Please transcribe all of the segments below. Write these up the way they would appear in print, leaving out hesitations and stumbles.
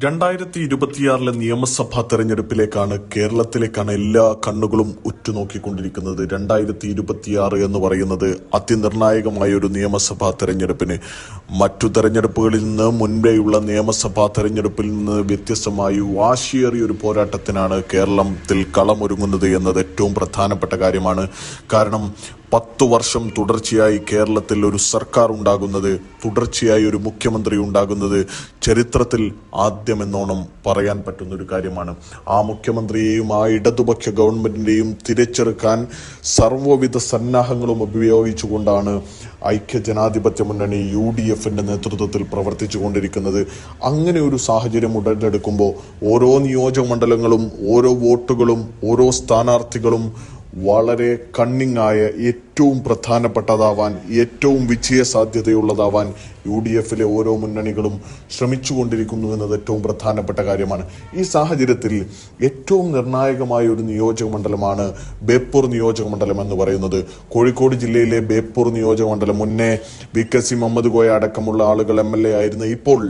2026 നിയമസഭാ തെരഞ്ഞെടുപ്പിലേക്കാണ് കേരളത്തിലേക്കാണ് എല്ലാ കണ്ണുകളും ഉറ്റുനോക്കിക്കൊണ്ടിരിക്കുന്നത്. 2026 എന്ന് പറയുന്നത് അതിനിർണായകമായ ഒരു നിയമസഭാ തെരഞ്ഞെടുപ്പിന് മറ്റു തെരഞ്ഞെടുപ്പുകളിൽ നിന്ന് മുൻപേയുള്ള നിയമസഭാ തെരഞ്ഞെടുപ്പിൽ നിന്ന് വ്യത്യസ്തമായി വാശിയേറിയ ഒരു പോരാട്ടത്തിനാണ് കേരളത്തിൽ കളമൊരുങ്ങുന്നത് എന്നത് ഏറ്റവും പ്രധാനപ്പെട്ട കാര്യമാണ്. കാരണം 10 വർഷം തുടർച്ചയായി കേരളത്തിൽ ഒരു സർക്കാർ ഉണ്ടാകുന്നത്, തുടർച്ചയായി ഒരു മുഖ്യമന്ത്രി ഉണ്ടാകുന്നത് ചരിത്രത്തിൽ ആദ്യമെന്നോണം പറയാൻ പറ്റുന്ന ഒരു കാര്യമാണ്. ആ മുഖ്യമന്ത്രിയെയും ആ ഇടതുപക്ഷ ഗവൺമെന്റിന്റെയും തിരിച്ചെടുക്കാൻ സർവ്വവിധ സന്നാഹങ്ങളും ഉപയോഗിച്ചുകൊണ്ടാണ് ഐക്യജനാധിപത്യ മുന്നണി UDFന്റെ നേതൃത്വത്തിൽ പ്രവർത്തിച്ചു കൊണ്ടിരിക്കുന്നത്. അങ്ങനെ ഒരു സാഹചര്യം ഉടലെടുക്കുമ്പോൾ ഓരോ നിയോജക മണ്ഡലങ്ങളും, ഓരോ വോട്ടുകളും, ഓരോ സ്ഥാനാർത്ഥികളും വളരെ കണ്ണിങ് ആയ, ഏറ്റവും പ്രധാനപ്പെട്ടതാവാൻ, ഏറ്റവും വിജയ സാധ്യതയുള്ളതാവാൻ UDFലെ ഓരോ മുന്നണികളും ശ്രമിച്ചുകൊണ്ടിരിക്കുന്നു എന്നത് ഏറ്റവും പ്രധാനപ്പെട്ട കാര്യമാണ്. ഈ സാഹചര്യത്തിൽ ഏറ്റവും നിർണായകമായ ഒരു നിയോജക മണ്ഡലമാണ് ബേപ്പൂർ നിയോജക മണ്ഡലം എന്ന് പറയുന്നത്. കോഴിക്കോട് ജില്ലയിലെ ബേപ്പൂർ നിയോജക മണ്ഡലം മുന്നേ VKC മുഹമ്മദ് കോയ അടക്കമുള്ള ആളുകൾ MLA ആയിരുന്നു. ഇപ്പോൾ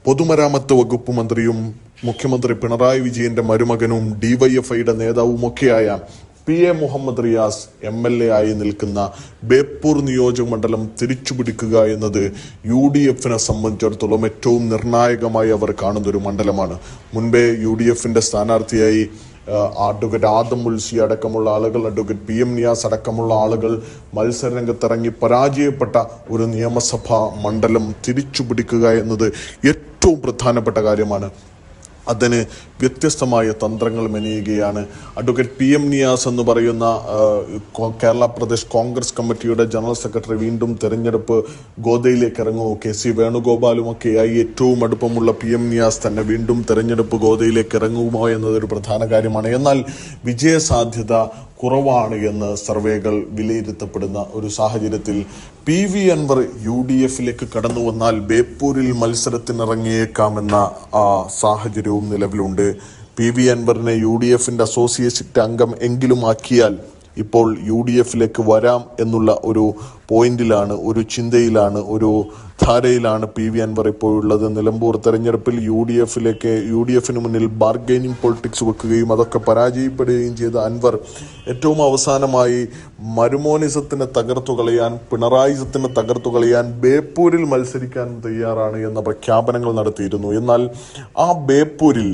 പൊതുമരാമത്ത് വകുപ്പ് മന്ത്രിയും മുഖ്യമന്ത്രി പിണറായി വിജയന്റെ മരുമകനും DYFIയുടെ നേതാവുമൊക്കെയായ PA മുഹമ്മദ് റിയാസ് MLA ആയി നിൽക്കുന്ന ബേപ്പൂർ നിയോജക മണ്ഡലം തിരിച്ചുപിടിക്കുക എന്നത് UDFനെ സംബന്ധിച്ചിടത്തോളം ഏറ്റവും നിർണായകമായി അവർ കാണുന്ന ഒരു മണ്ഡലമാണ്. മുൻപേ UDFന്റെ സ്ഥാനാർത്ഥിയായി അഡ്വക്കേറ്റ് ആദം മുൽസി അടക്കമുള്ള ആളുകൾ, അഡ്വക്കേറ്റ് PM നിയാസ് അടക്കമുള്ള ആളുകൾ മത്സരരംഗത്തിറങ്ങി പരാജയപ്പെട്ട ഒരു നിയമസഭാ മണ്ഡലം തിരിച്ചുപിടിക്കുക എന്നത് ഏറ്റവും പ്രധാനപ്പെട്ട കാര്യമാണ്. അതിന് വ്യത്യസ്തമായ തന്ത്രങ്ങൾ മെനയുകയാണ്. അഡ്വക്കേറ്റ് PM നിയാസ് എന്ന് പറയുന്ന കേരള പ്രദേശ് കോൺഗ്രസ് കമ്മിറ്റിയുടെ ജനറൽ സെക്രട്ടറി വീണ്ടും തെരഞ്ഞെടുപ്പ് ഗോദയിലേക്ക് ഇറങ്ങുമോ? KC വേണുഗോപാലുമൊക്കെയായി ഏറ്റവും അടുപ്പമുള്ള PM നിയാസ് തന്നെ വീണ്ടും തെരഞ്ഞെടുപ്പ് ഗോദയിലേക്ക് ഇറങ്ങുമോ എന്നതൊരു പ്രധാന കാര്യമാണ്. എന്നാൽ വിജയസാധ്യത കുറവാണ് എന്ന് സർവേകൾ വിലയിരുത്തപ്പെടുന്ന ഒരു സാഹചര്യത്തിൽ PV അൻവർ UDFിലേക്ക് കടന്നു വന്നാൽ ബേപ്പൂരിൽ മത്സരത്തിനിറങ്ങിയേക്കാമെന്ന സാഹചര്യവും നിലവിലുണ്ട്. PV അൻവറിനെ UDFന്റെ അസോസിയേറ്റ് അംഗം എങ്കിലും ആക്കിയാൽ ഇപ്പോൾ UDFിലേക്ക് വരാം എന്നുള്ള ഒരു പോയിന്റിലാണ്, ഒരു ചിന്തയിലാണ്, ഒരു ധാരയിലാണ് PV അൻവർ ഇപ്പോഴുള്ളത്. നിലമ്പൂർ തെരഞ്ഞെടുപ്പിൽ UDFന് മുന്നിൽ ബാർഗൈനിങ് പൊളിറ്റിക്സ് വെക്കുകയും അതൊക്കെ പരാജയപ്പെടുകയും ചെയ്ത അൻവർ ഏറ്റവും അവസാനമായി മരുമോനിസത്തിനെ തകർത്തു കളയാൻ, പിണറായിസത്തിനെ തകർത്തു കളയാൻ ബേപ്പൂരിൽ മത്സരിക്കാൻ തയ്യാറാണ് എന്ന പ്രഖ്യാപനങ്ങൾ നടത്തിയിരുന്നു. എന്നാൽ ആ ബേപ്പൂരിൽ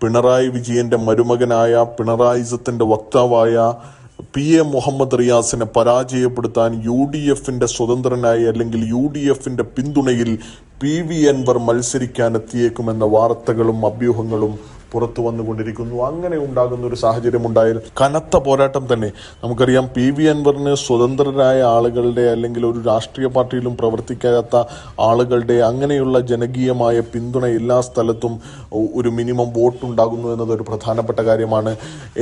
പിണറായി വിജയന്റെ മരുമകനായ, പിണറായിസത്തിന്റെ വക്താവായ PA മുഹമ്മദ് റിയാസിനെ പരാജയപ്പെടുത്താൻ UDFന്റെ സ്വതന്ത്രനായി അല്ലെങ്കിൽ UDFന്റെ പിന്തുണയിൽ PV അൻവർ മത്സരിക്കാൻ എത്തിയേക്കുമെന്ന വാർത്തകളും അഭ്യൂഹങ്ങളും പുറത്തു വന്നുകൊണ്ടിരിക്കുന്നു. അങ്ങനെ ഉണ്ടാകുന്ന ഒരു സാഹചര്യം ഉണ്ടായാൽ കനത്ത പോരാട്ടം തന്നെ. നമുക്കറിയാം, PV അൻവറിന് സ്വതന്ത്രരായ ആളുകളുടെ അല്ലെങ്കിൽ ഒരു രാഷ്ട്രീയ പാർട്ടിയിലും പ്രവർത്തിക്കാത്ത ആളുകളുടെ അങ്ങനെയുള്ള ജനകീയമായ പിന്തുണ എല്ലാ സ്ഥലത്തും ഒരു മിനിമം വോട്ട് ഉണ്ടാകുന്നു എന്നതൊരു പ്രധാനപ്പെട്ട കാര്യമാണ്.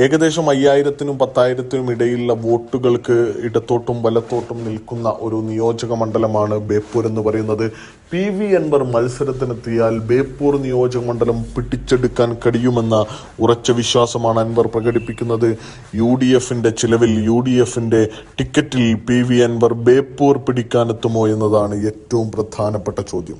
ഏകദേശം 5000-നും 10,000-നും ഇടയിലുള്ള വോട്ടുകൾക്ക് ഇടത്തോട്ടും വലത്തോട്ടും നിൽക്കുന്ന ഒരു നിയോജക മണ്ഡലമാണ് ബേപ്പൂർ എന്ന് പറയുന്നത്. PV അൻവർ മത്സരത്തിനെത്തിയാൽ ബേപ്പൂർ നിയോജക മണ്ഡലം പിടിച്ചെടുക്കാൻ കഴിയുമെന്ന ഉറച്ച വിശ്വാസമാണ് അൻവർ പ്രകടിപ്പിക്കുന്നത്. UDFന്റെ ചിലവിൽ, UDFന്റെ ടിക്കറ്റിൽ PV അൻവർ ബേപ്പൂർ പിടിക്കാനെത്തുമോ എന്നതാണ് ഏറ്റവും പ്രധാനപ്പെട്ട ചോദ്യം.